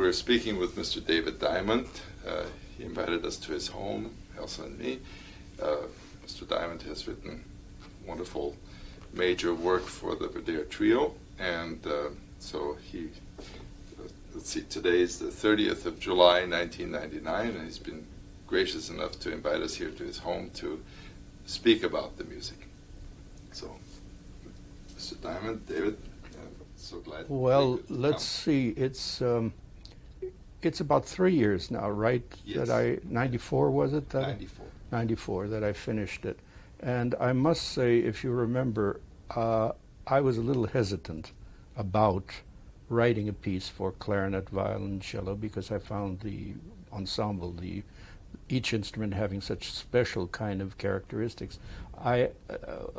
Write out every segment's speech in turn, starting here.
we're speaking with Mr. David Diamond. He invited us to his home, Elsa and me. Mr. Diamond has written wonderful major work for the Verdehr Trio, and so he, let's see, today is the 30th of July, 1999, and he's been gracious enough to invite us here to his home to speak about the music. So, Mr. Diamond, David, so glad. Well, let's see. It's about 3 years now, right? Yes. That 94 was it? 94. 94 that I finished it. And I must say, if you remember, I was a little hesitant about writing a piece for clarinet, violin, cello, because I found the ensemble, each instrument having such special kind of characteristics. I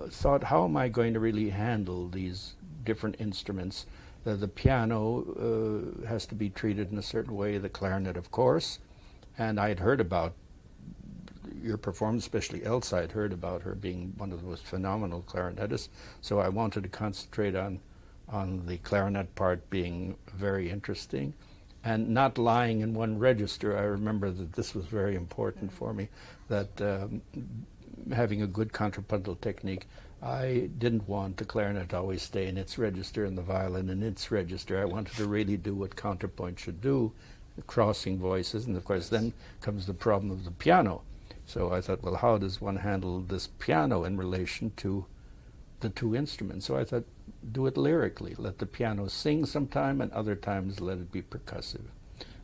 thought, how am I going to really handle these different instruments? The piano has to be treated in a certain way, the clarinet, of course, and I had heard about your performance, especially Elsa. I'd heard about her being one of the most phenomenal clarinetists, so I wanted to concentrate on the clarinet part being very interesting and not lying in one register. I remember that this was very important for me, that having a good contrapuntal technique, I didn't want the clarinet to always stay in its register and the violin in its register. I wanted to really do what counterpoint should do, crossing voices, and of course then comes the problem of the piano. So I thought, well, how does one handle this piano in relation to the two instruments? So I thought, do it lyrically. Let the piano sing sometime, and other times let it be percussive.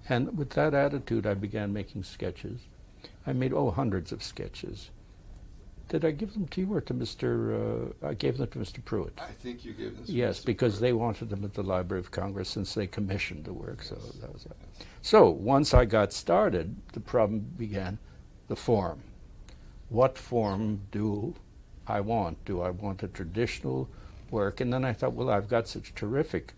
And with that attitude, I began making sketches. I made, hundreds of sketches. Did I give them to you or to Mr. I gave them to Mr. Pruitt? I think you gave them to Yes, Mr. because Pruitt. they wanted them at the Library of Congress since they commissioned the work, so that was it. So once I got started, the problem began, the form. What form do I want? Do I want a traditional work? And then I thought, well, I've got such terrific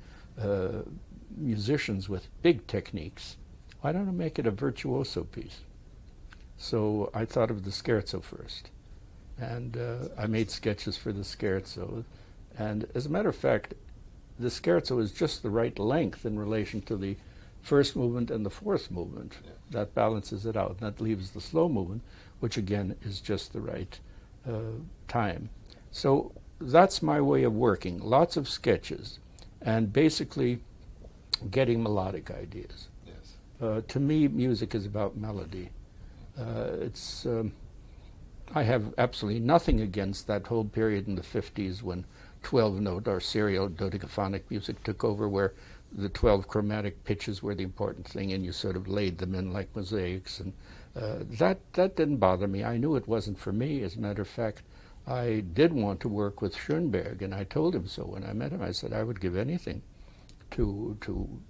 musicians with big techniques. Why don't I make it a virtuoso piece? So I thought of the scherzo first. And I made sketches for the scherzo. And as a matter of fact, the scherzo is just the right length in relation to the first movement and the fourth movement. Yeah. That balances it out. And that leaves the slow movement, which again is just the right time. So that's my way of working. Lots of sketches and basically getting melodic ideas. Yes. To me, music is about melody. I have absolutely nothing against that whole period in the 50s when 12-note or serial dodecaphonic music took over, where the 12 chromatic pitches were the important thing, and you sort of laid them in like mosaics. And that didn't bother me. I knew it wasn't for me. As a matter of fact, I did want to work with Schoenberg, and I told him so when I met him. I said, I would give anything to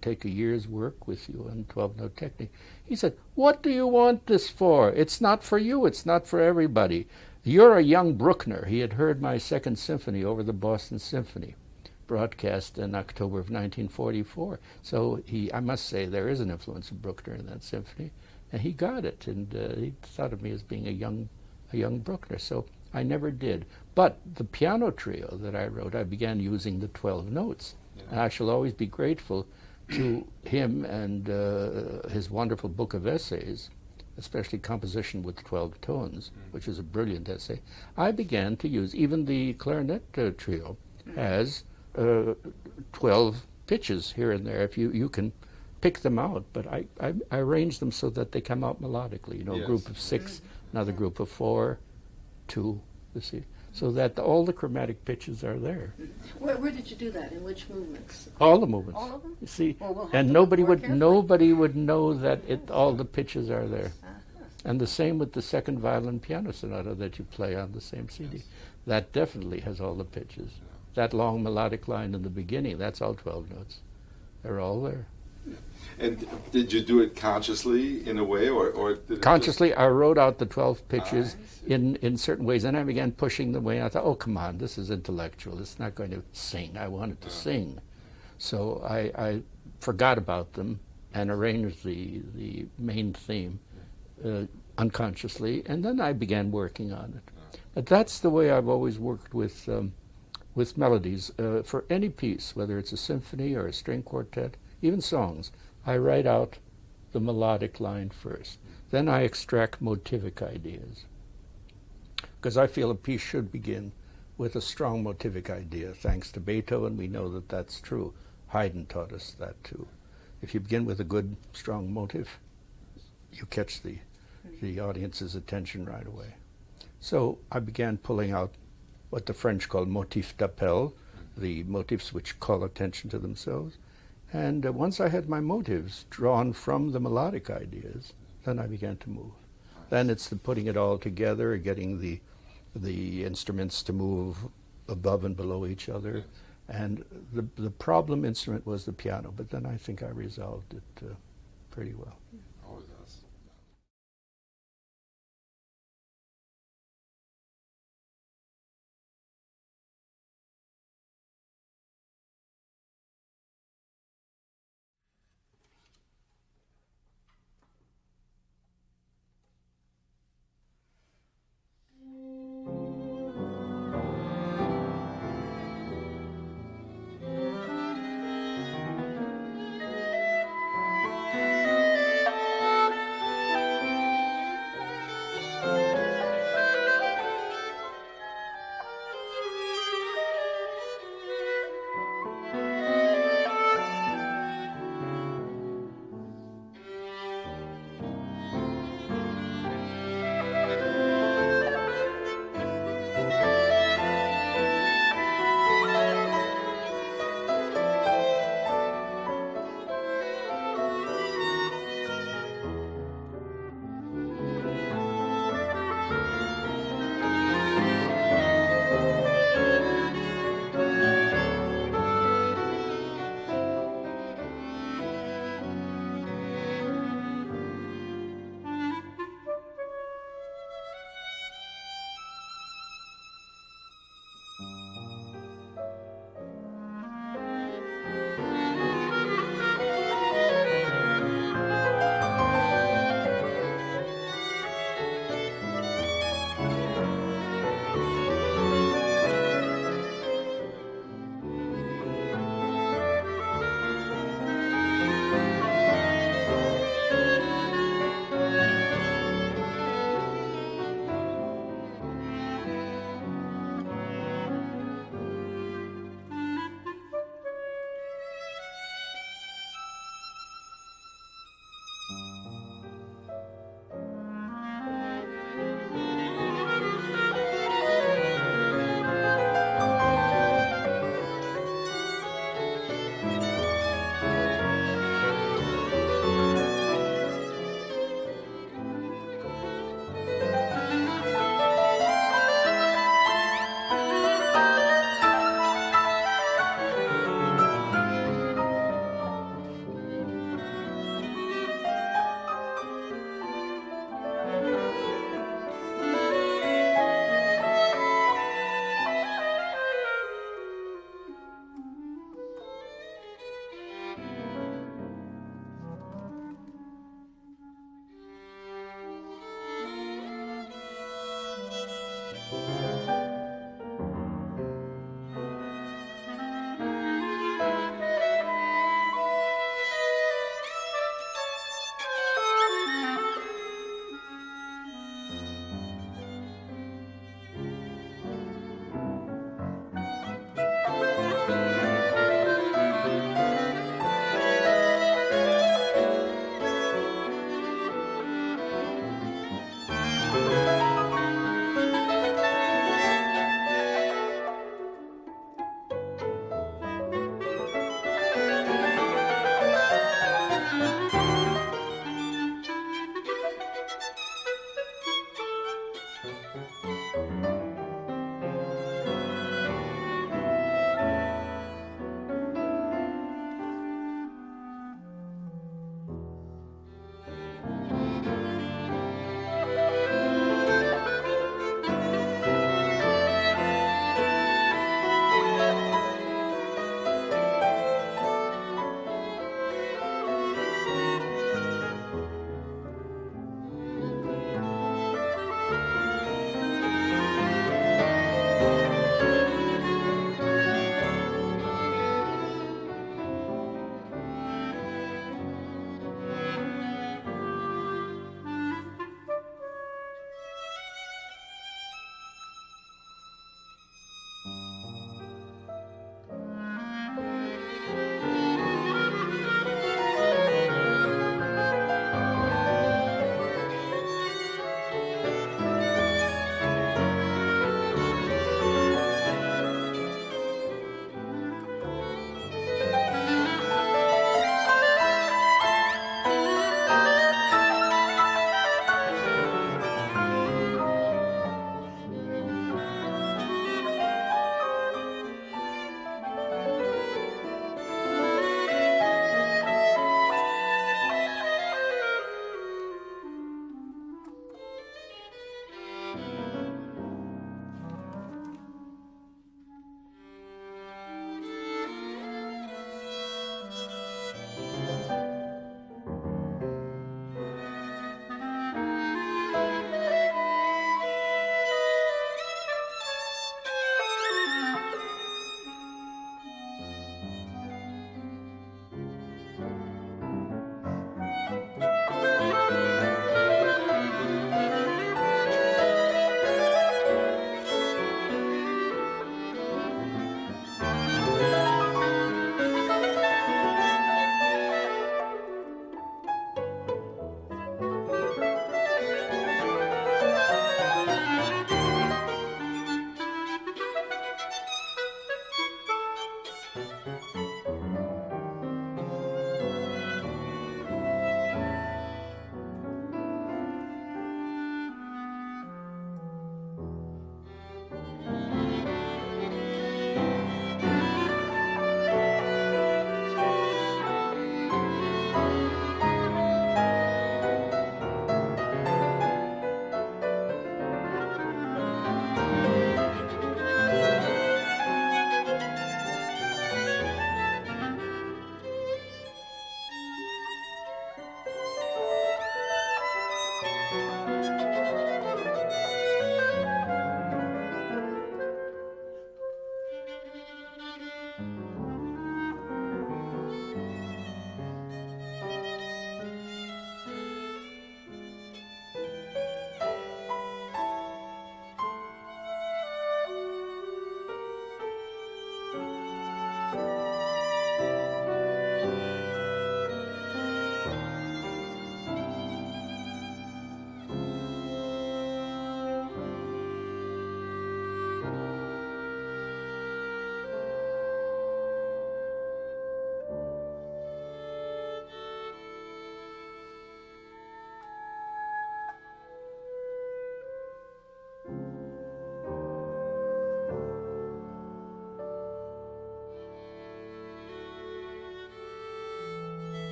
take a year's work with you on 12-note technique. He said, what do you want this for? It's not for you. It's not for everybody. You're a young Bruckner. He had heard my second symphony over the Boston Symphony, broadcast in October of 1944. So I must say, there is an influence of Bruckner in that symphony, and he got it, and he thought of me as being a young Bruckner. So I never did. But the piano trio that I wrote, I began using the 12 notes. Yeah. And I shall always be grateful to him and his wonderful book of essays, especially Composition with 12 Tones, which is a brilliant essay. I began to use, even the clarinet trio has 12 pitches here and there. If you can pick them out, but I arrange them so that they come out melodically. Yes. A group of 6, another group of 4, 2, you see, so that all the chromatic pitches are there. Where did you do that? In which movements? All the movements. All of them? You see, well, and nobody would know that all the pitches are there. And the same with the second violin piano sonata that you play on the same CD. Yes. That definitely has all the pitches. Yeah. That long melodic line in the beginning, that's all 12 notes. They're all there. And did you do it consciously in a way, or did consciously? I wrote out the 12 pitches in certain ways, and I began pushing them away. I thought, oh, come on, this is intellectual. It's not going to sing. I wanted to sing. So I forgot about them and arranged the main theme unconsciously, and then I began working on it. But that's the way I've always worked with with melodies. For any piece, whether it's a symphony or a string quartet, even songs, I write out the melodic line first. Then I extract motivic ideas. Because I feel a piece should begin with a strong motivic idea. Thanks to Beethoven, we know that that's true. Haydn taught us that too. If you begin with a good, strong motive, you catch the audience's attention right away. So I began pulling out what the French call motifs d'appel, the motifs which call attention to themselves. And once I had my motives drawn from the melodic ideas, then I began to move. Then it's the putting it all together, getting the instruments to move above and below each other. And the problem instrument was the piano, but then I think I resolved it pretty well. Oh, it does.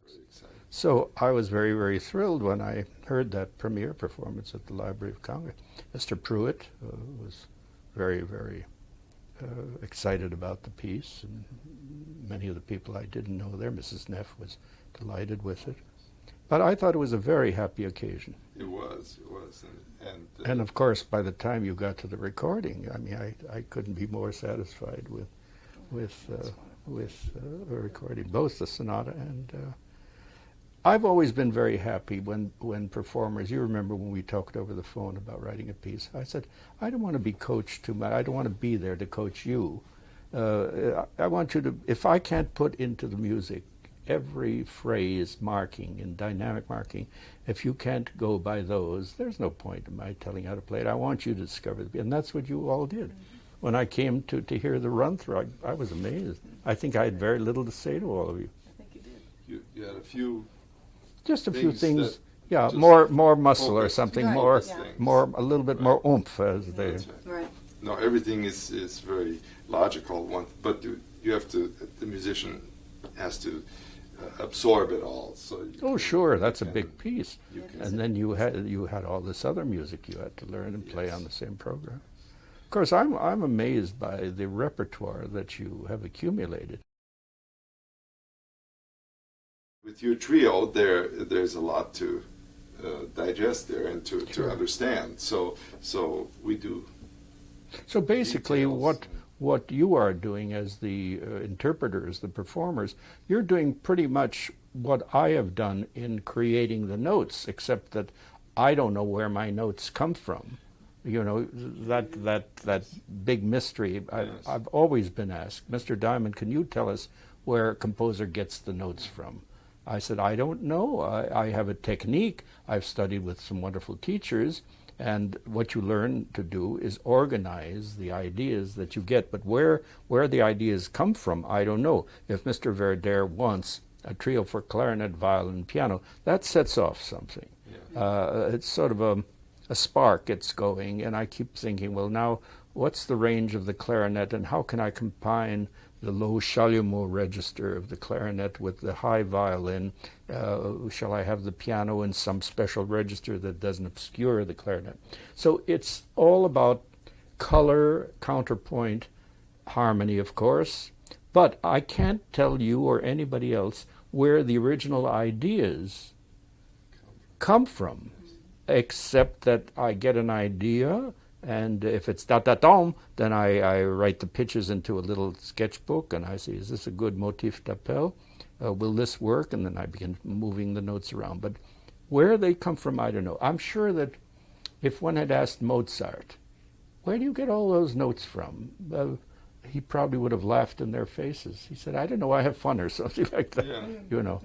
Very exciting. So I was very, very thrilled when I heard that premiere performance at the Library of Congress. Mr. Pruitt was very, very excited about the piece, and many of the people I didn't know there, Mrs. Neff was delighted with it. But I thought it was a very happy occasion. It was, And of course, by the time you got to the recording, I mean, I couldn't be more satisfied with a recording, both the sonata and. I've always been very happy when performers. You remember when we talked over the phone about writing a piece? I said, I don't want to be coached too much. I don't want to be there to coach you. I want you to. If I can't put into the music every phrase marking and dynamic marking, if you can't go by those, there's no point in my telling you how to play it. I want you to discover it, and that's what you all did. When I came to hear the run-through, I was amazed. I think I had very little to say to all of you. I think you did. You had a few. Just a few things, yeah, just more muscle or something, Right, a little bit more oomph, as they. That's right. Right. No, everything is very logical, but you have to. The musician has to absorb it all. So Oh, sure, that's a big piece. You can, And then you had all this other music you had to learn and play Yes. on the same program. Of course, I'm amazed by the repertoire that you have accumulated. with your trio, there's a lot to digest there and to Sure. understand. So we do. So basically, Details. what you are doing as the interpreters, the performers, you're doing pretty much what I have done in creating the notes, except that I don't know where my notes come from. You know, that big mystery. Yes. I've always been asked, Mr. Diamond, can you tell us where a composer gets the notes from? I said, I don't know. I have a technique. I've studied with some wonderful teachers, and what you learn to do is organize the ideas that you get. But where the ideas come from, I don't know. If Mr. Verdehr wants a trio for clarinet, violin, piano, that sets off something. Yeah. It's sort of a spark gets going, and I keep thinking, well, now what's the range of the clarinet, and how can I combine the low chalumeau register of the clarinet with the high violin? Shall I have the piano in some special register that doesn't obscure the clarinet? So it's all about color, counterpoint, harmony, of course, but I can't tell you or anybody else where the original ideas come from, except that I get an idea, and if it's da-da-dom, then I write the pitches into a little sketchbook, and I say, is this a good motif d'appel? Will this work? And then I begin moving the notes around. But where they come from, I don't know. I'm sure that if one had asked Mozart, where do you get all those notes from? He probably would have laughed in their faces. He said, I don't know, I have fun or something like that, Yeah. you know.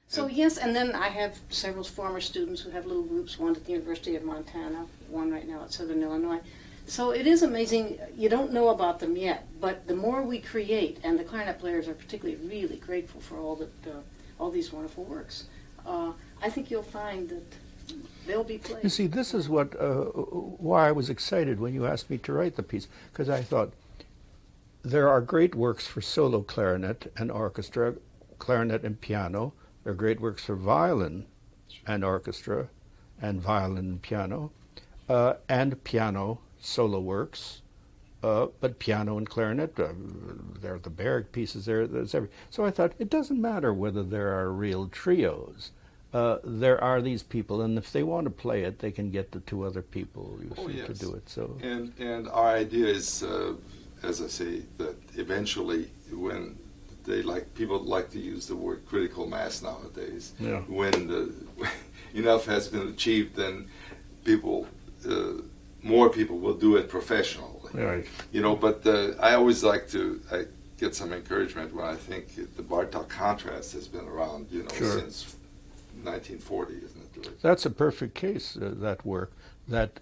So yes, and then I have several former students who have little groups, one at the University of Montana, one right now at Southern Illinois. So it is amazing. You don't know about them yet, but the more we create, and the clarinet players are particularly really grateful for all these wonderful works. I think you'll find that they'll be played. You see, this is what why I was excited when you asked me to write the piece, because I thought there are great works for solo clarinet and orchestra, clarinet and piano. There are great works for violin and orchestra, and violin and piano solo works. But piano and clarinet, there are the Berg pieces there. There's every. So I thought it doesn't matter whether there are real trios. There are these people, and if they want to play it, they can get the two other people to do it. So and our idea is, as I say, that eventually, when people like to use the word critical mass nowadays, when enough has been achieved, then more people will do it professionally. Right. But I always I get some encouragement when I think the Bartók contrast has been around, since 1940, isn't it? That's a perfect case, that work, that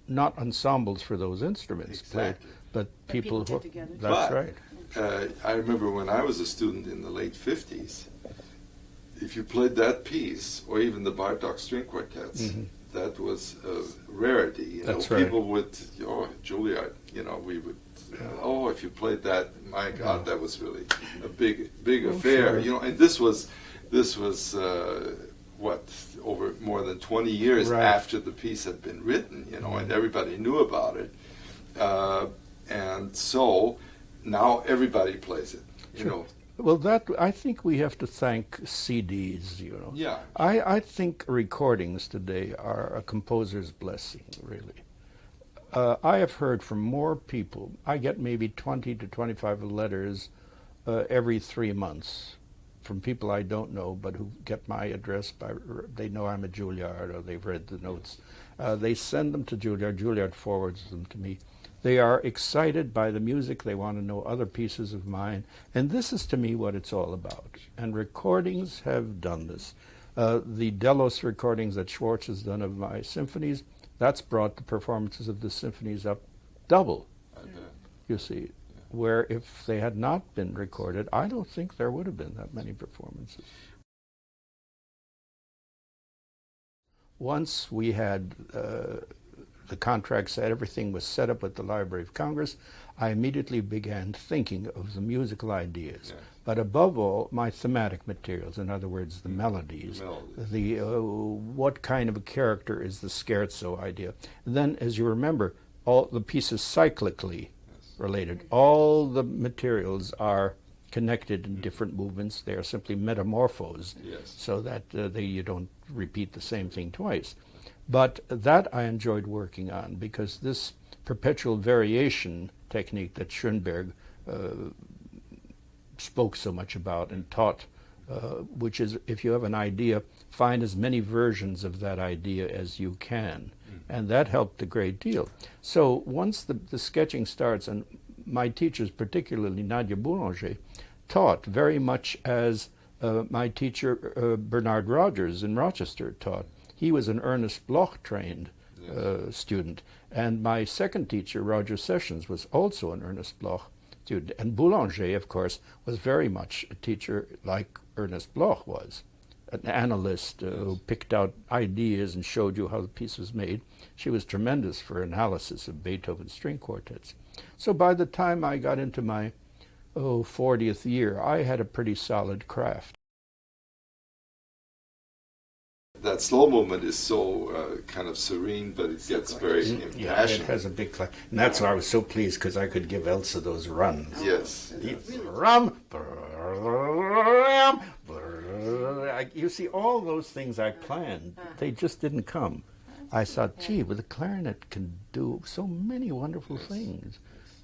not ensembles for those instruments played, but people get together. That's right. I remember when I was a student in the late 50s, if you played that piece, or even the Bartók string quartets, that was a rarity. That's right. People would, Juilliard, we would, if you played that, my God, that was really a big affair. Sure. And this was over more than 20 years after the piece had been written, and everybody knew about it. And so now everybody plays it, Sure. Well, I think we have to thank CDs, Yeah. I think recordings today are a composer's blessing, really. I have heard from more people. I get maybe 20 to 25 letters every 3 months from people I don't know, but who get my address they know I'm a Juilliard, or they've read the notes. They send them to Juilliard. Juilliard forwards them to me. They are excited by the music. They want to know other pieces of mine. And this is, to me, what it's all about. And recordings have done this. The Delos recordings that Schwartz has done of my symphonies, that's brought the performances of the symphonies up double, you see. Where if they had not been recorded, I don't think there would have been that many performances. Once we had the contract said everything was set up at the Library of Congress, I immediately began thinking of the musical ideas. Yes. But above all, my thematic materials, in other words, the melodies. What kind of a character is the scherzo idea. And then, as you remember, all the pieces cyclically related. All the materials are connected in different movements. They are simply metamorphosed, so that you don't repeat the same thing twice. But that I enjoyed working on, because this perpetual variation technique that Schoenberg spoke so much about and taught, which is, if you have an idea, find as many versions of that idea as you can. And that helped a great deal. So once the sketching starts, and my teachers, particularly Nadia Boulanger, taught very much as my teacher Bernard Rogers in Rochester taught. He was an Ernest Bloch trained student. And my second teacher, Roger Sessions, was also an Ernest Bloch student. And Boulanger, of course, was very much a teacher like Ernest Bloch was, an analyst who picked out ideas and showed you how the piece was made. She was tremendous for analysis of Beethoven string quartets. So by the time I got into my 40th year, I had a pretty solid craft. That slow movement is so kind of serene, but it gets very impassioned. Yeah, it has a big clap. And that's why I was so pleased, because I could give Elsa those runs. Yes. You see, all those things I planned, they just didn't come. I thought, gee, well, the clarinet can do so many wonderful things.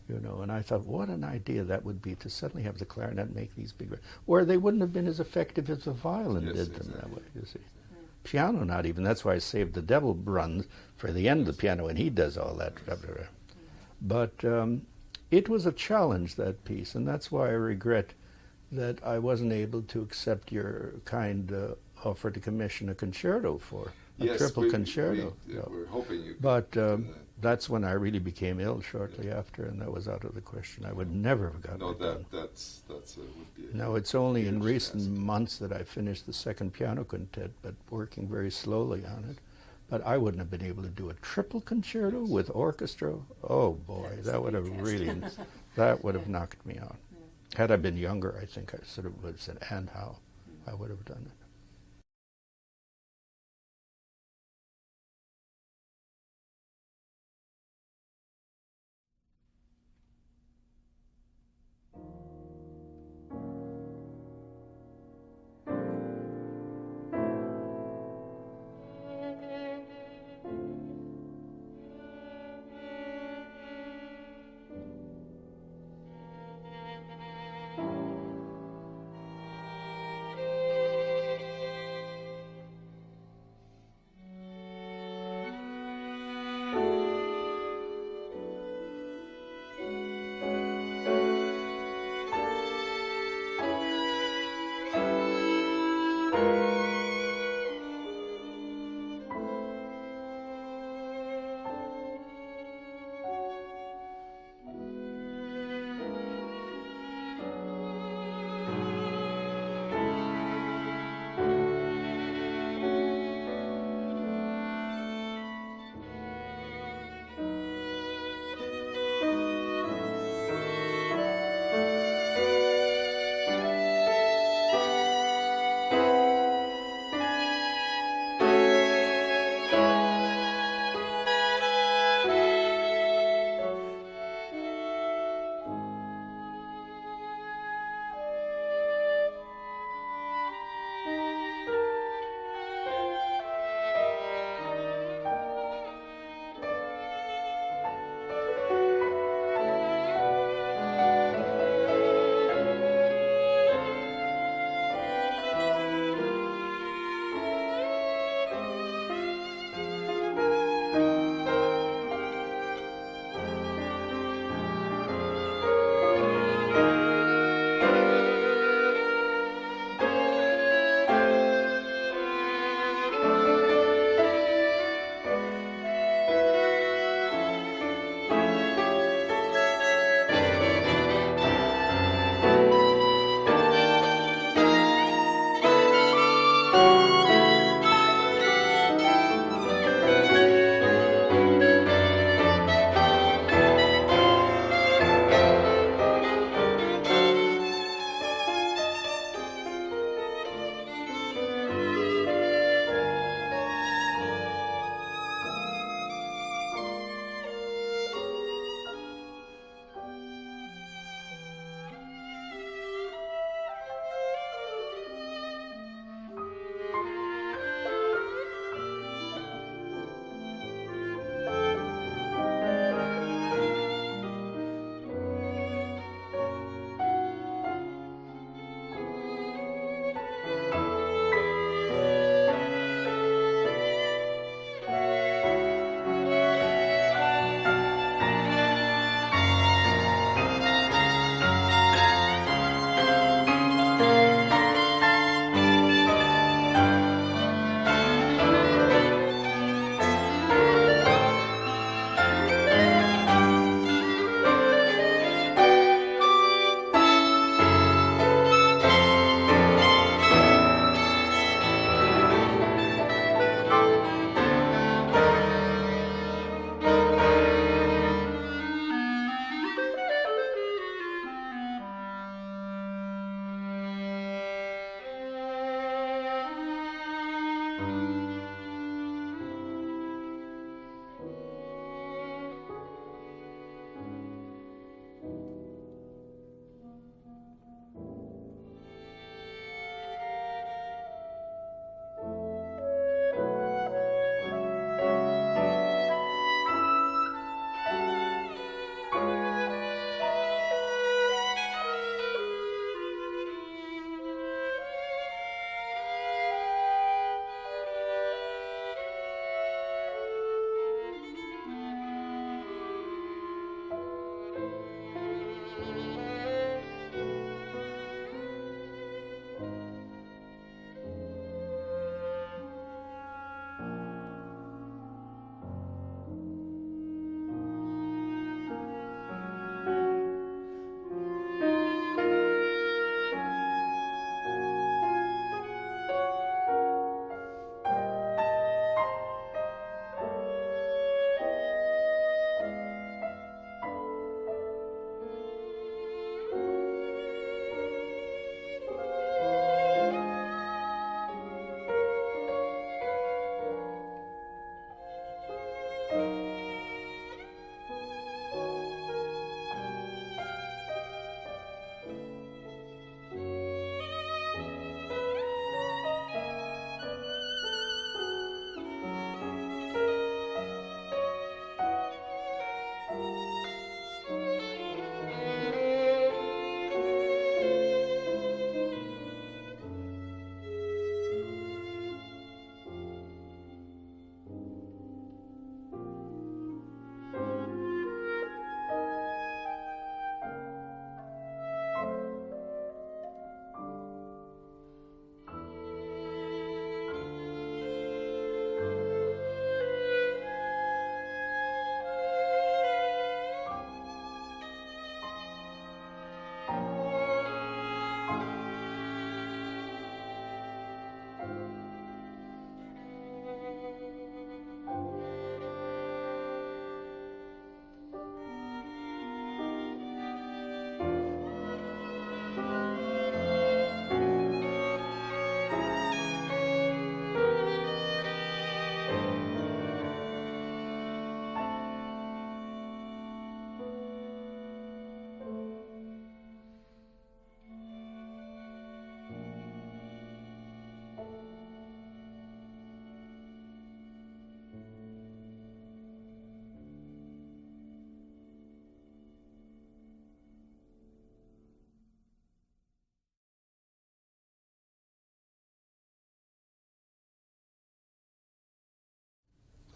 And I thought, what an idea that would be, to suddenly have the clarinet make these big, where they wouldn't have been as effective as the violin did them that way, you see. Piano, not even. That's why I saved the devil run for the end of the piano, and he does all that. But it was a challenge, that piece, and that's why I regret that I wasn't able to accept your kind offer to commission a concerto for, a Yes, triple concerto. We're hoping you. But do that's when I really became ill shortly after, and that was out of the question. I would never have gotten it done. That's would be. No, it's only in huge recent task. months that I finished the second piano quintet, but working very slowly on it. But I wouldn't have been able to do a triple concerto with orchestra. Oh boy, that would have really, that would have knocked me out. Had I been younger, I think I sort of would have said, and how I would have done it.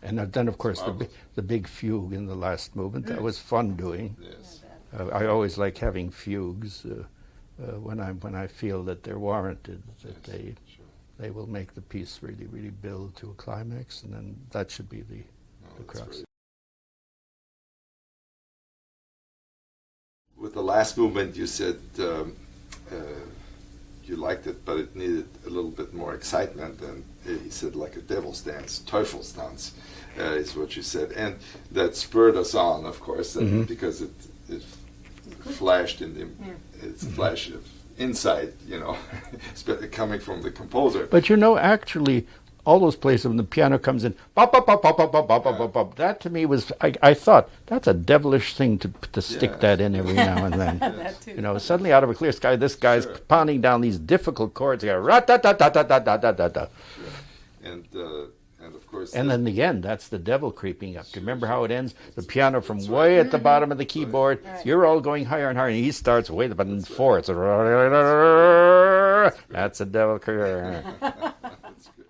And then, of course, marvelous. the big fugue in the last movement. That was fun doing. Yes. I always like having fugues when I feel that they're warranted, that Yes, sure. they will make the piece really, really build to a climax, and then that should be the That's crux. very- With the last movement, you said you liked it, but it needed a little bit more excitement. And he said, like a devil's dance, Teufelsdance, is what you said. And that spurred us on, of course, because it flashed in the, it's a flash of insight, you know, coming from the composer. But you know, actually, all those places when the piano comes in, bop, bop, bop, bop, bop, bop, bop, bop, bop, that to me was, I thought, that's a devilish thing to stick that in every now and then. That too. You know, suddenly out of a clear sky, this guy's pounding down these difficult chords. You go, rat-ta-ta-ta-ta-ta-ta-ta-ta. And of course, And then the end, that's the devil creeping up. Do you remember how it ends? The piano from way at the bottom of the keyboard. Right. You're all going higher and higher, and he starts way at the bottom, four. It's a, that's a devil. that's good.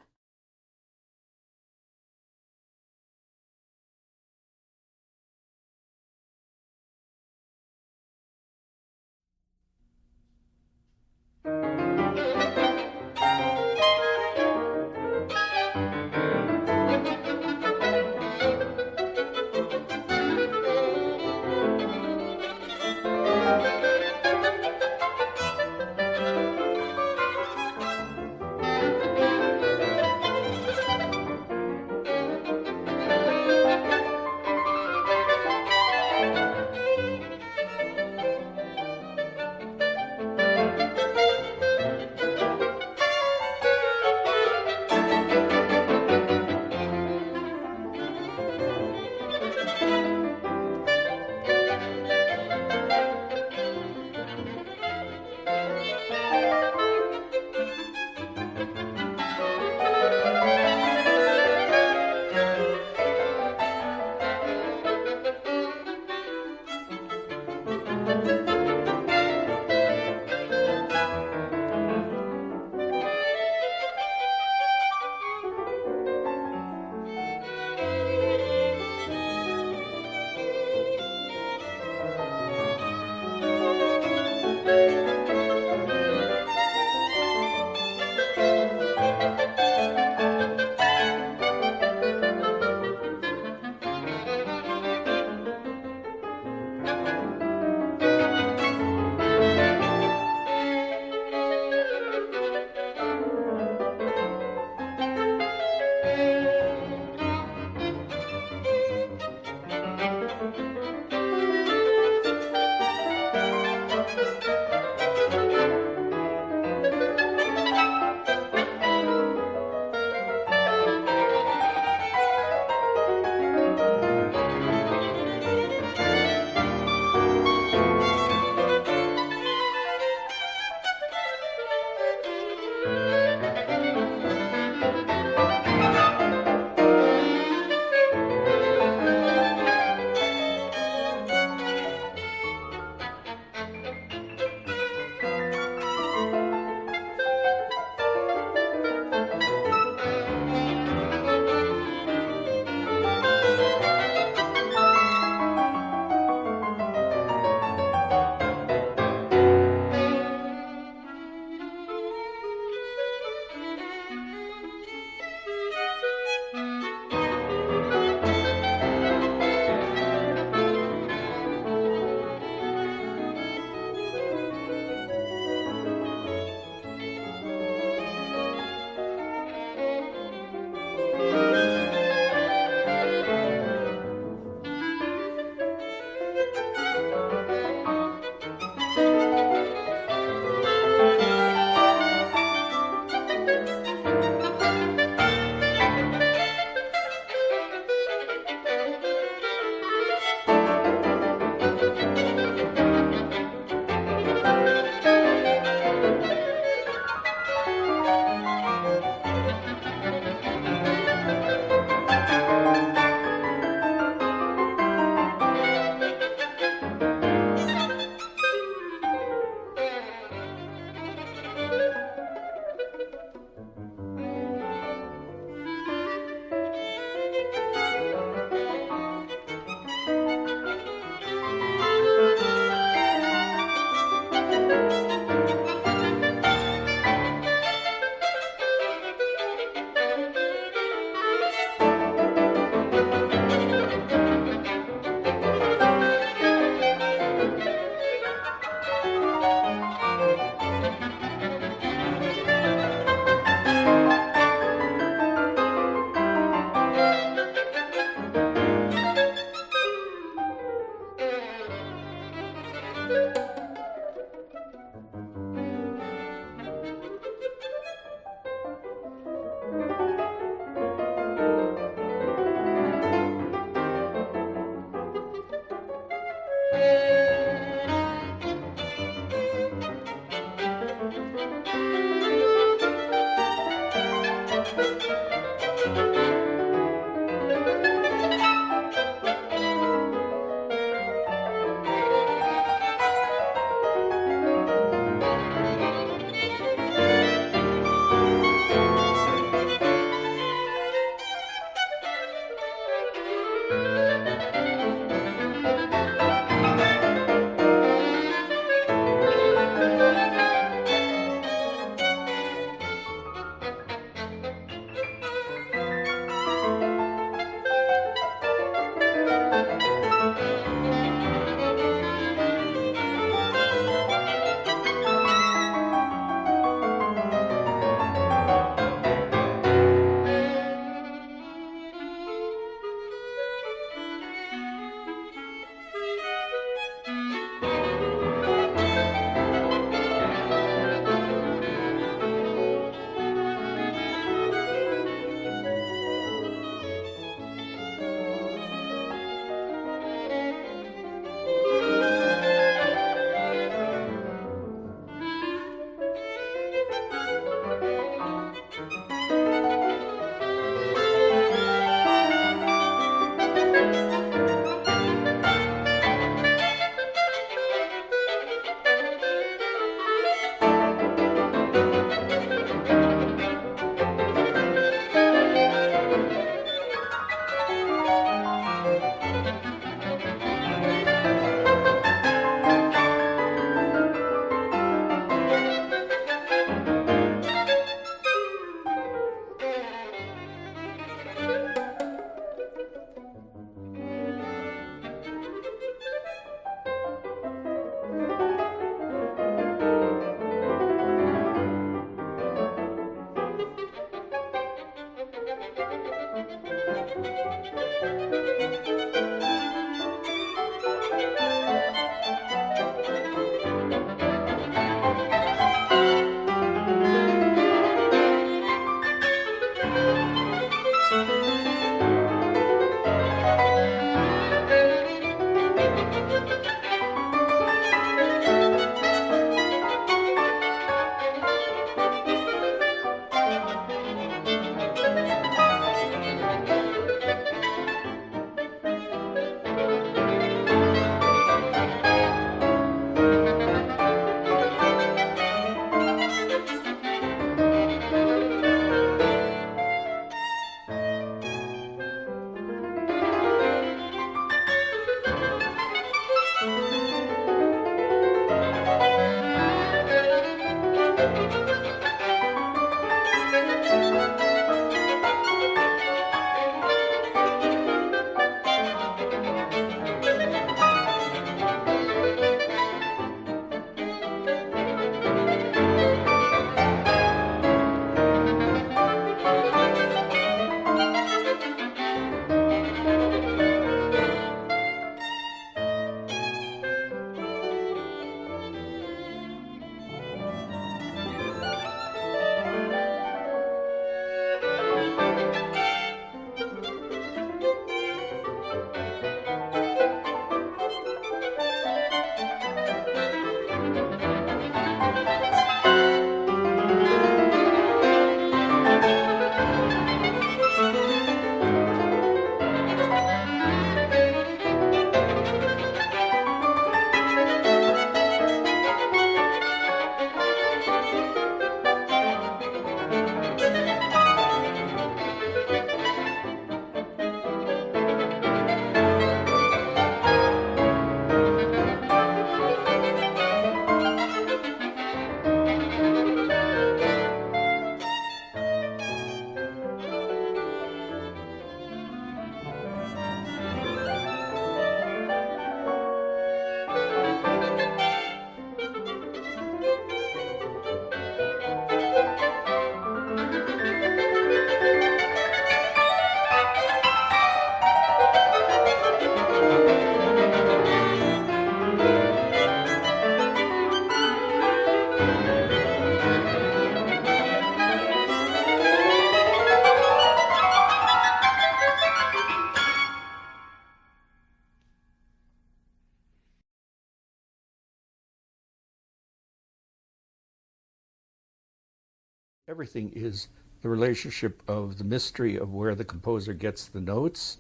Everything is the relationship of the mystery of where the composer gets the notes,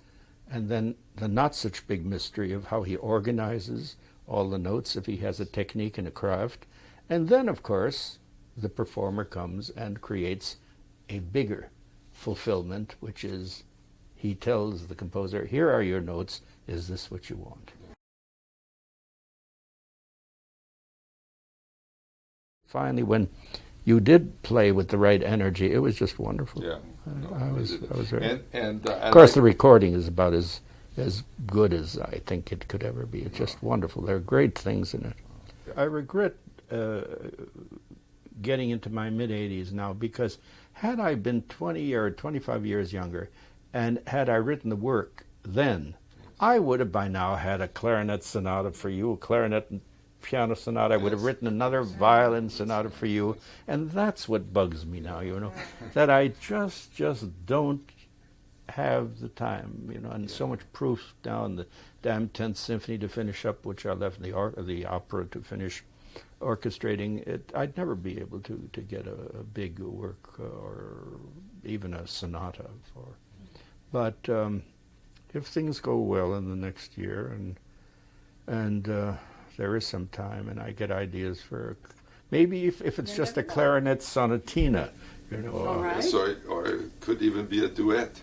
and then the not such big mystery of how he organizes all the notes if he has a technique and a craft. And then, of course, the performer comes and creates a bigger fulfillment, which is he tells the composer, here are your notes, is this what you want? Finally, when you did play with the right energy, it was just wonderful. Yeah. I was very... Of course, the recording is about as good as I think it could ever be. It's just wonderful. There are great things in it. I regret getting into my mid-80s now, because had I been 20 or 25 years younger, and had I written the work then, I would have by now had a clarinet sonata for you, a clarinet and piano sonata. I would have written another violin sonata for you, and that's what bugs me now, you know, that I just don't have the time, you know, and so much proof now in the damn 10th Symphony to finish up, which I left the opera to finish orchestrating it. I'd never be able to get a big work or even a sonata for. But if things go well in the next year, and there is some time, and I get ideas for maybe if it's just a clarinet sonatina, you know. All right. So, or it could even be a duet.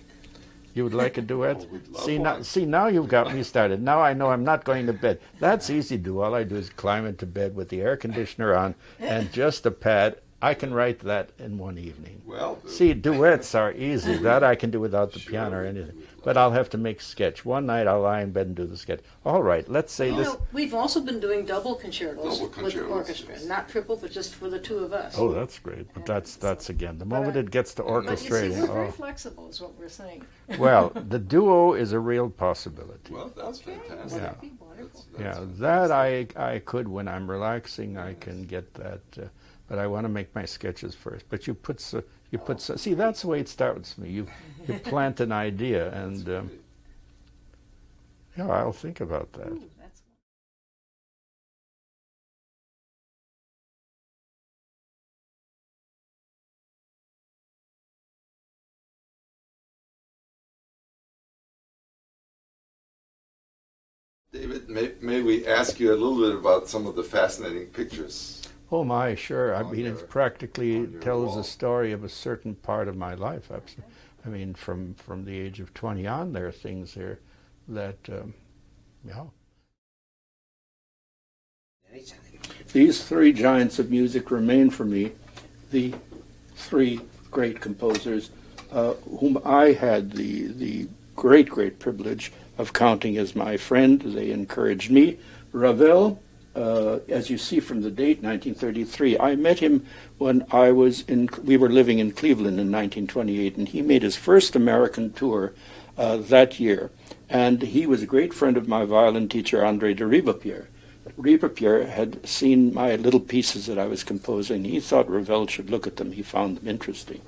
You would like a duet? Oh, we'd love one. See, now you've got me started. Now I know I'm not going to bed. That's easy to do. All I do is climb into bed with the air conditioner on and just a pad. I can write that in one evening. Well, see, duets are easy. That I can do without the piano or anything. But I'll have to make sketch. One night I'll lie in bed and do the sketch. All right, let's say this. We've also been doing double concertos with orchestra, yes. not triple, but just for the two of us. Oh, that's great. But that's again, the moment it gets to orchestrating. But you see, we're very flexible, is what we're saying. Well, the duo is a real possibility. well, that's fantastic. That'd be wonderful. Yeah, that I could, when I'm relaxing, I can get that. But I want to make my sketches first. But see, that's the way it starts with me. You plant an idea, and yeah, I'll think about that. Ooh, that's David, may we ask you a little bit about some of the fascinating pictures? Oh my, sure. I mean, it practically tells wall. a story of a certain part of my life. I mean, from the age of 20 on, there are things here that, yeah. These three giants of music remain for me the three great composers whom I had the great privilege of counting as my friend. They encouraged me. Ravel, as you see from the date, 1933, I met him when we were living in Cleveland in 1928, and he made his first American tour that year. And he was a great friend of my violin teacher, André de Ribeaupierre. Ribeaupierre had seen my little pieces that I was composing. He thought Ravel should look at them. He found them interesting.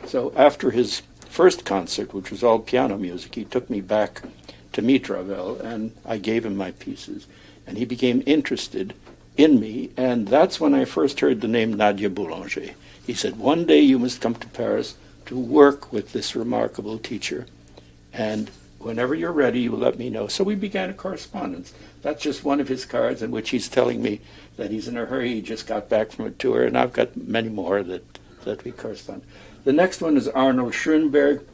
So after his first concert, which was all piano music, he took me back to meet Ravel, and I gave him my pieces. And he became interested in me, and that's when I first heard the name Nadia Boulanger. He said, one day you must come to Paris to work with this remarkable teacher, and whenever you're ready, you will let me know. So we began a correspondence. That's just one of his cards in which he's telling me that he's in a hurry. He just got back from a tour, and I've got many more that we correspond. The next one is Arnold Schoenberg,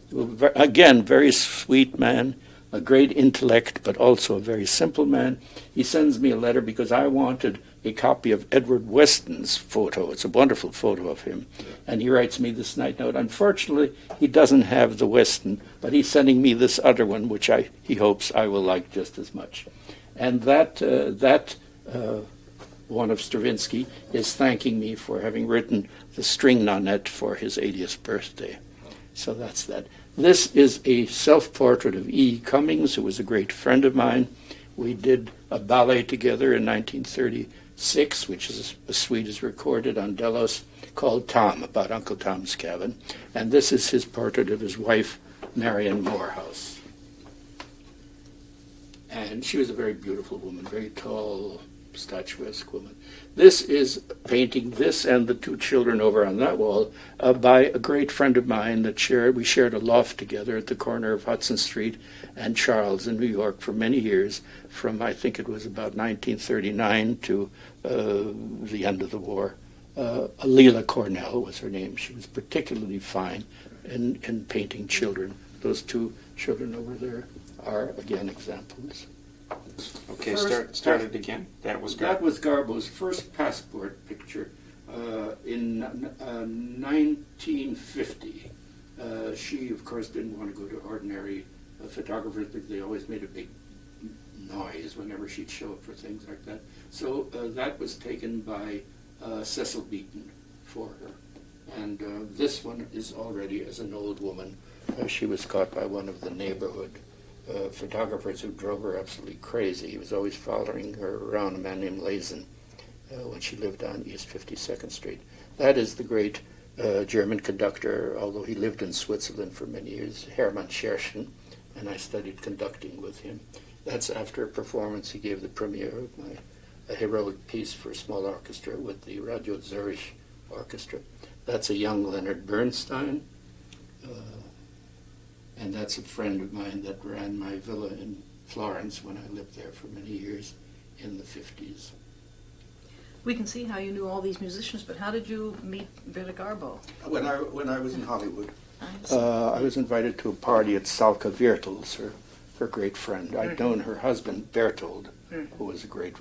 again, very sweet man, a great intellect, but also a very simple man. He sends me a letter because I wanted a copy of Edward Weston's photo. It's a wonderful photo of him. And he writes me this night note. Unfortunately, he doesn't have the Weston, but he's sending me this other one, which he hopes I will like just as much. And that one of Stravinsky is thanking me for having written the string nonette for his 80th birthday. So that's that. This is a self-portrait of E. Cummings, who was a great friend of mine. We did a ballet together in 1936, which is a suite is recorded on Delos, called Tom, about Uncle Tom's Cabin. And this is his portrait of his wife, Marion Morehouse. And she was a very beautiful woman, very tall, statuesque woman. This is a painting, this and the two children over on that wall, by a great friend of mine that we shared a loft together at the corner of Hudson Street and Charles in New York for many years, from I think it was about 1939 to the end of the war. Leila Cornell was her name. She was particularly fine in painting children. Those two children over there are, again, examples. Okay, start it again. That was Garbo's first passport picture in 1950. She, of course, didn't want to go to ordinary photographers because they always made a big noise whenever she'd show up for things like that. So that was taken by Cecil Beaton for her. And this one is already as an old woman. She was caught by one of the neighborhood photographers who drove her absolutely crazy. He was always following her around, a man named Lazen, when she lived on East 52nd Street. That is the great German conductor, although he lived in Switzerland for many years, Hermann Scherchen, and I studied conducting with him. That's after a performance he gave the premiere of a heroic piece for small orchestra with the Radio Zurich Orchestra. That's a young Leonard Bernstein, and that's a friend of mine that ran my villa in Florence when I lived there for many years in the 50s. We can see how you knew all these musicians, but how did you meet Verdehr Garbo? When I was in Hollywood, I was invited to a party at Salka Viertels, her great friend. I'd known her husband, Bertold, who was a great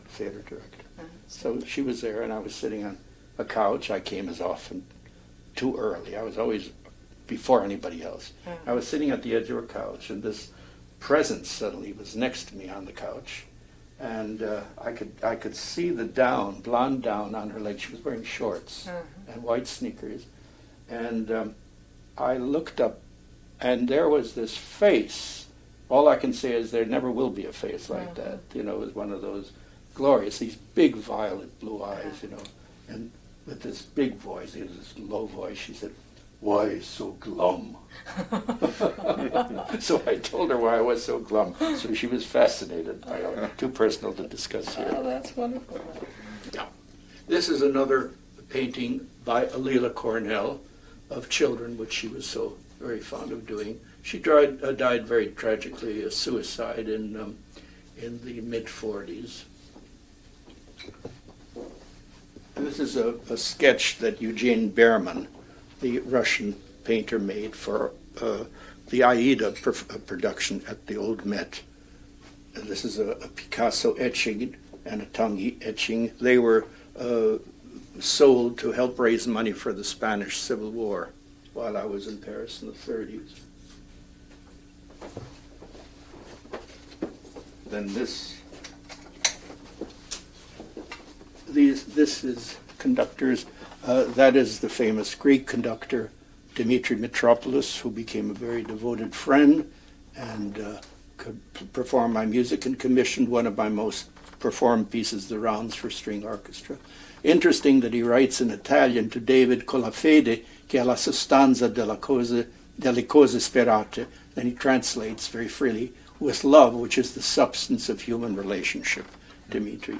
theater director. So she was there, and I was sitting on a couch. I came as often too early. I was always before anybody else. I was sitting at the edge of her couch, and this presence suddenly was next to me on the couch, and I could see the blonde down on her leg. She was wearing shorts and white sneakers, and I looked up, and there was this face. All I can say is there never will be a face like that. You know, it was one of those glorious, these big violet blue eyes, you know, and with this big voice, this low voice, she said, "Why so glum?" So I told her why I was so glum. So she was fascinated by it. Too personal to discuss here. Oh, that's wonderful. Yeah. This is another painting by Leila Cornell of children, which she was so very fond of doing. She died very tragically, a suicide in the mid-40s. And this is a sketch that Eugene Behrman, the Russian painter, made for the Aida production at the Old Met. And this is a Picasso etching and a Tanguy etching. They were sold to help raise money for the Spanish Civil War while I was in Paris in the 30s. Then this is conductors. That is the famous Greek conductor Dimitri Mitropoulos, who became a very devoted friend and could perform my music and commissioned one of my most performed pieces, the Rounds for String Orchestra. Interesting that he writes in Italian to David con la fede che è la sostanza delle cose sperate, and he translates very freely with love, which is the substance of human relationship, Dimitri.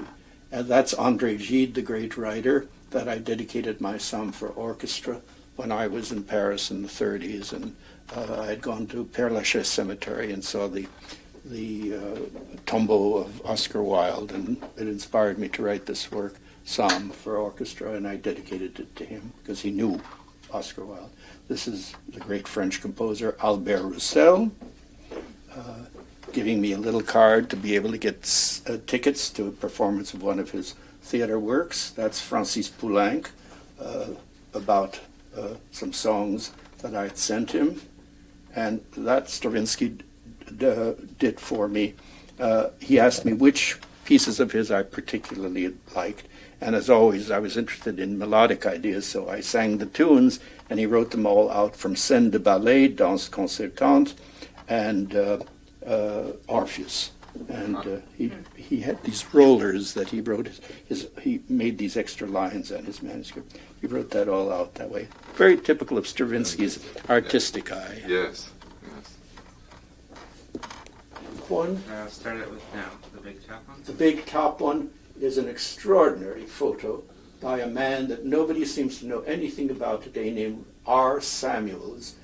And that's André Gide, the great writer, that I dedicated my Psalm for orchestra when I was in Paris in the 30s, and I had gone to Père Lachaise Cemetery and saw the tombeau of Oscar Wilde, and it inspired me to write this work, Psalm for orchestra, and I dedicated it to him because he knew Oscar Wilde. This is the great French composer Albert Roussel, giving me a little card to be able to get tickets to a performance of one of his theater works. That's Francis Poulenc, about some songs that I had sent him, and that Stravinsky did for me. He asked me which pieces of his I particularly liked, and as always I was interested in melodic ideas, so I sang the tunes, and he wrote them all out from Scène de Ballet, Danse Concertante, and Orpheus. And he had these rollers that he wrote. He made these extra lines on his manuscript. He wrote that all out that way. Very typical of Stravinsky's artistic eye. Yes. One. Start it with now. big top one? The big top one is an extraordinary photo by a man that nobody seems to know anything about today, named R. Samuels.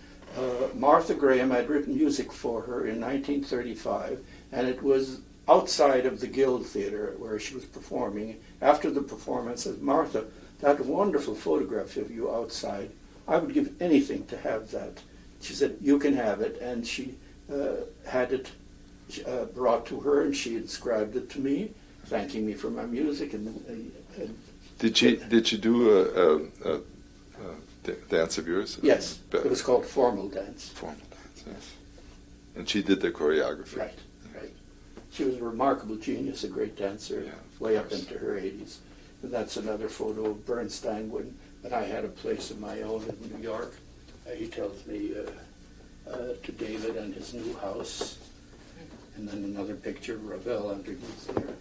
Martha Graham had written music for her in 1935, and it was outside of the Guild Theatre where she was performing. After the performance, said, Martha, that wonderful photograph of you outside, I would give anything to have that. She said, you can have it, and she had it brought to her, and she inscribed it to me, thanking me for my music. Did she do a dance of yours? Yes, it was called formal dance. Formal dance, yes. And she did the choreography. Right, right. She was a remarkable genius, a great dancer, way up into her 80s. And that's another photo of Bernstein when I had a place of my own in New York. He tells me to David and his new house. And then another picture of Ravel underneath there.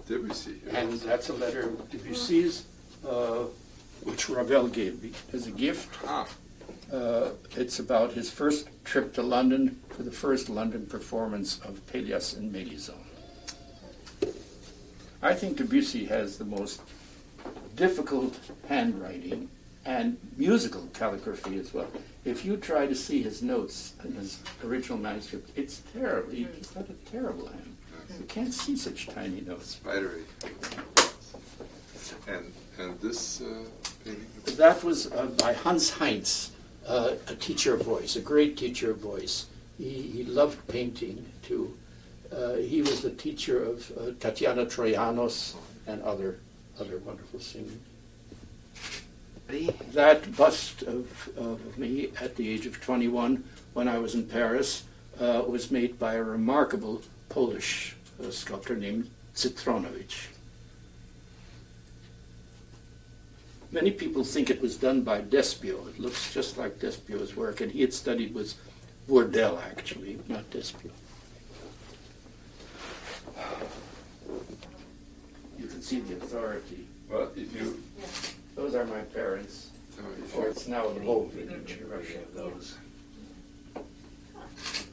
Debussy. And that's a letter of Debussy's, which Ravel gave me as a gift. It's about his first trip to London for the first London performance of Pélias and Mélisande. I think Debussy has the most difficult handwriting and musical calligraphy as well. If you try to see his notes in his original manuscript, it's terrible. He's got a terrible hand. You can't see such tiny notes. Spidery. And this painting? That was by Hans Heinz, a teacher of voice, a great teacher of voice. He loved painting too. He was the teacher of Tatiana Troyanos and other wonderful singing. That bust of me at the age of 21 when I was in Paris was made by a remarkable Polish sculptor named Citronowicz. Many people think it was done by Despio. It looks just like Despio's work, and he had studied with Verdehr, actually, not Despio. You can see the authority. Well, if you... Those are my parents. Or it's now a Lvov village in Russia. Those.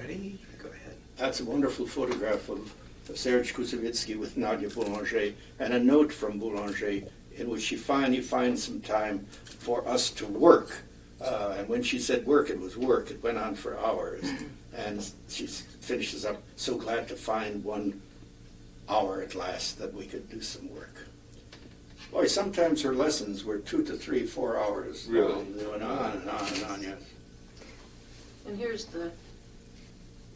Ready? Go ahead. That's a wonderful photograph of Serge Koussevitzky with Nadia Boulanger, and a note from Boulanger in which she finally finds some time for us to work. And when she said work, it was work. It went on for hours. And she finishes up, so glad to find 1 hour at last that we could do some work. Boy, sometimes her lessons were 2 to 3, 4 hours. Really? They went on and on and on, yes. And here's the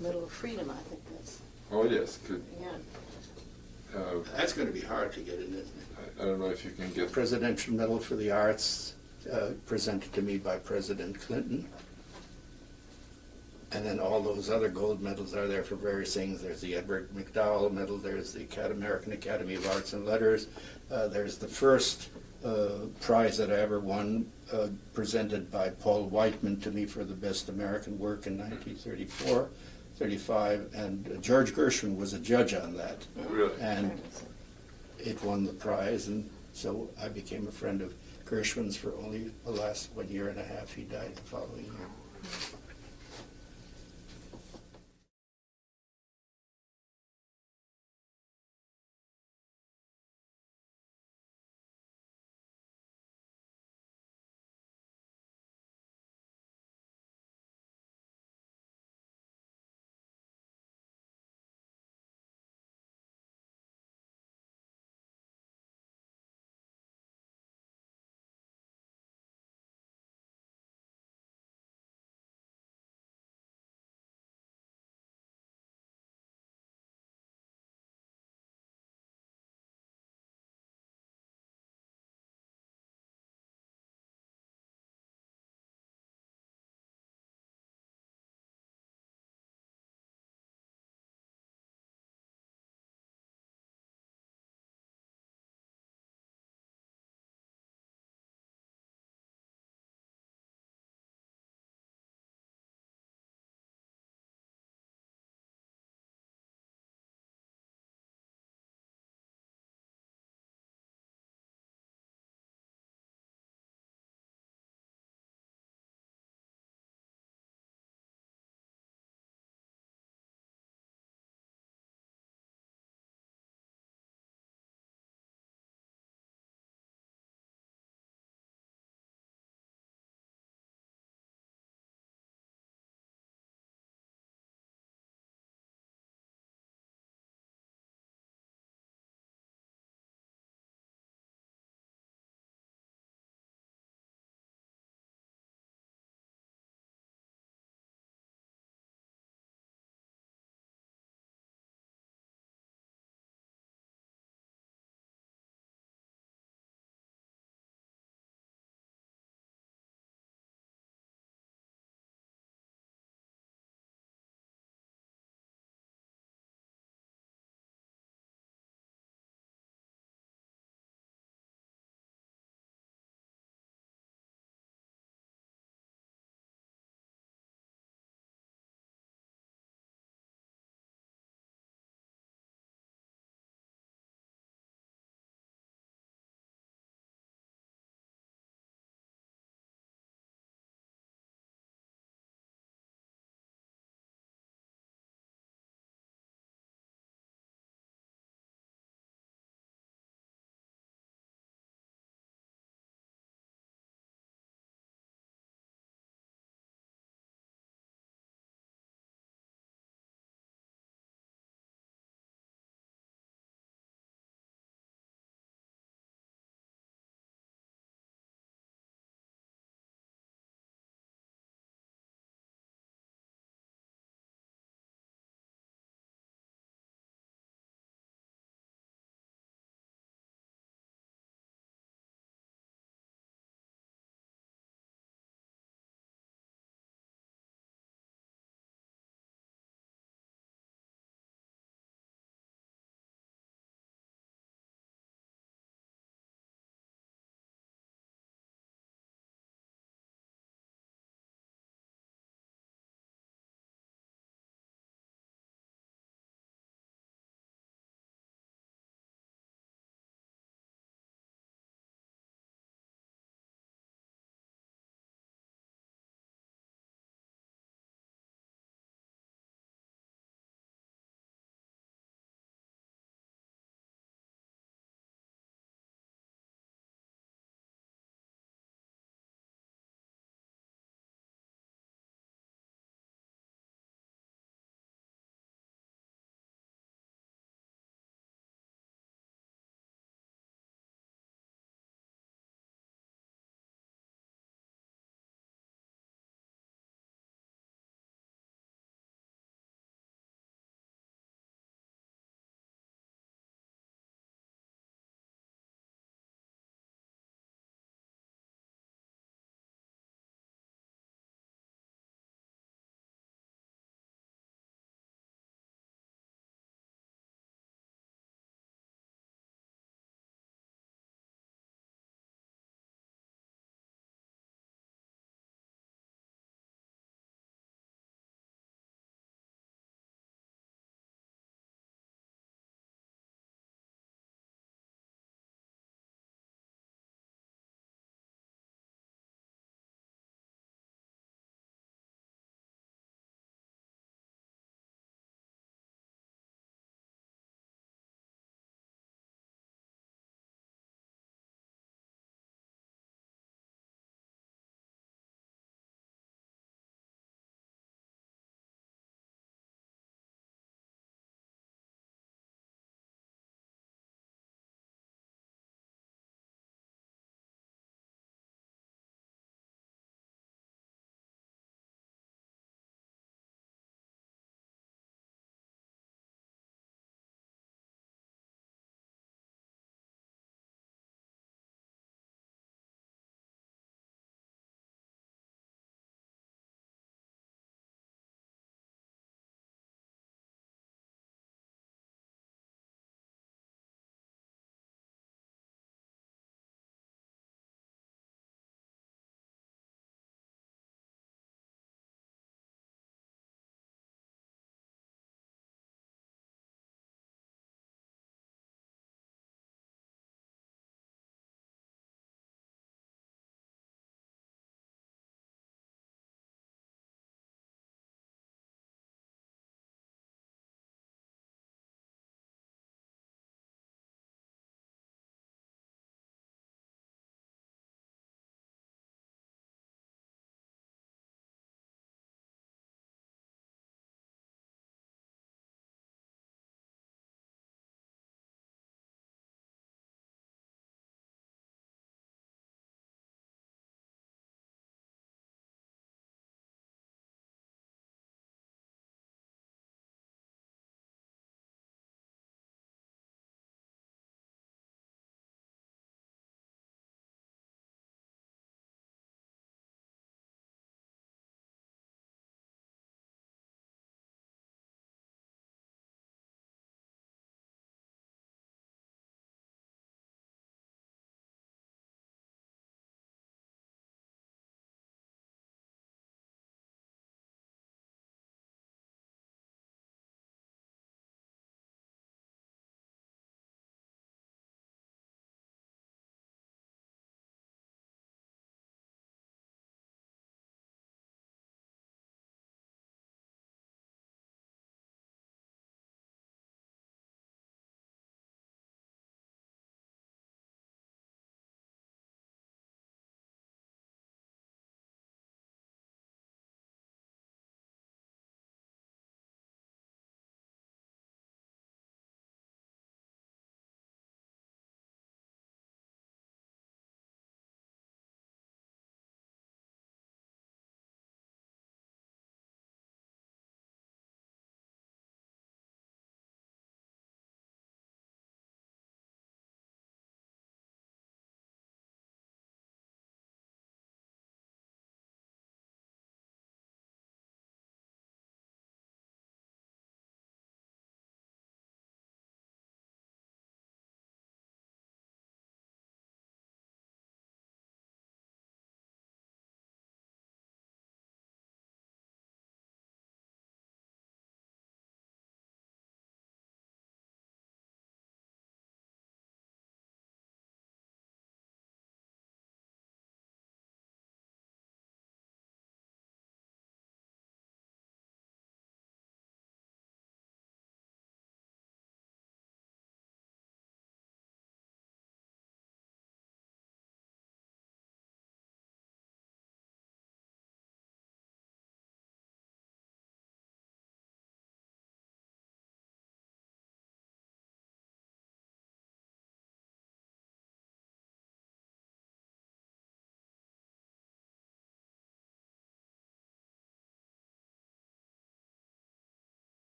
Medal of Freedom, I think that's. Oh, yes. Good. Yeah. That's going to be hard to get in, isn't it? I don't know if you can get... Presidential Medal for the Arts, presented to me by President Clinton. And then all those other gold medals are there for various things. There's the Edward McDowell Medal, there's the American Academy of Arts and Letters, there's the first prize that I ever won, presented by Paul Whiteman to me for the best American work in 1934, 35, and George Gershwin was a judge on that. Really? And it won the prize, and so I became a friend of Gershwin's for only the last 1.5 years. He died the following year.